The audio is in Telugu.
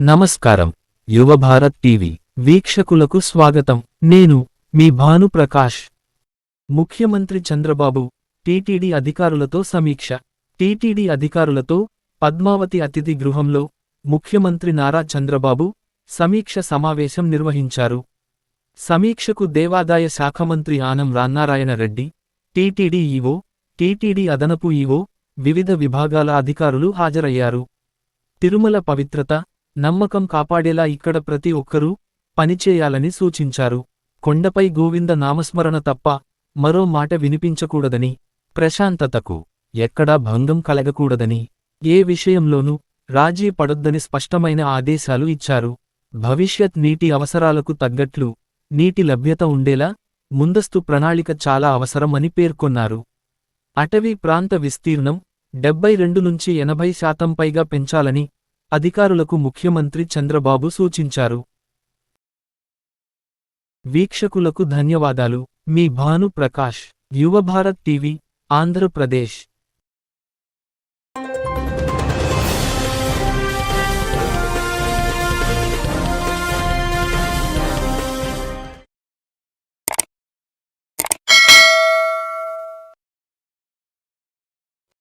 నమస్కారం. యువభారత్ టీవీ వీక్షకులకు స్వాగతం. నేను మీ భానుప్రకాష్. ముఖ్యమంత్రి చంద్రబాబు టీటీడీ అధికారులతో సమీక్ష. టీటీడీ అధికారులతో పద్మావతి అతిథి గృహంలో ముఖ్యమంత్రి నారా చంద్రబాబు సమీక్ష సమావేశం నిర్వహించారు. సమీక్షకు దేవాదాయ శాఖ మంత్రి Anam Ramanarayana Reddy, TTD EO, TTD అదనపు ఈవో, వివిధ విభాగాల అధికారులు హాజరయ్యారు. తిరుమల పవిత్రత, నమ్మకం కాపాడేలా ఇక్కడ ప్రతి ఒక్కరూ పనిచేయాలని సూచించారు. కొండపై గోవింద నామస్మరణ తప్ప మరో మాట వినిపించకూడదని, ప్రశాంతతకు ఎక్కడా భంగం కలగకూడదని, ఏ విషయంలోనూ రాజీ పడొద్దని స్పష్టమైన ఆదేశాలు ఇచ్చారు. భవిష్యత్ నీటి అవసరాలకు తగ్గట్లు నీటి లభ్యత ఉండేలా ముందస్తు ప్రణాళిక చాలా అవసరం అని పేర్కొన్నారు. అటవీ ప్రాంత విస్తీర్ణం 72 నుంచి 80% పైగా పెంచాలని అధికారులకు ముఖ్యమంత్రి చంద్రబాబు సూచించారు. వీక్షకులకు ధన్యవాదాలు. మీ భాను ప్రకాష్, యువభారత్ టీవీ, ఆంధ్రప్రదేశ్.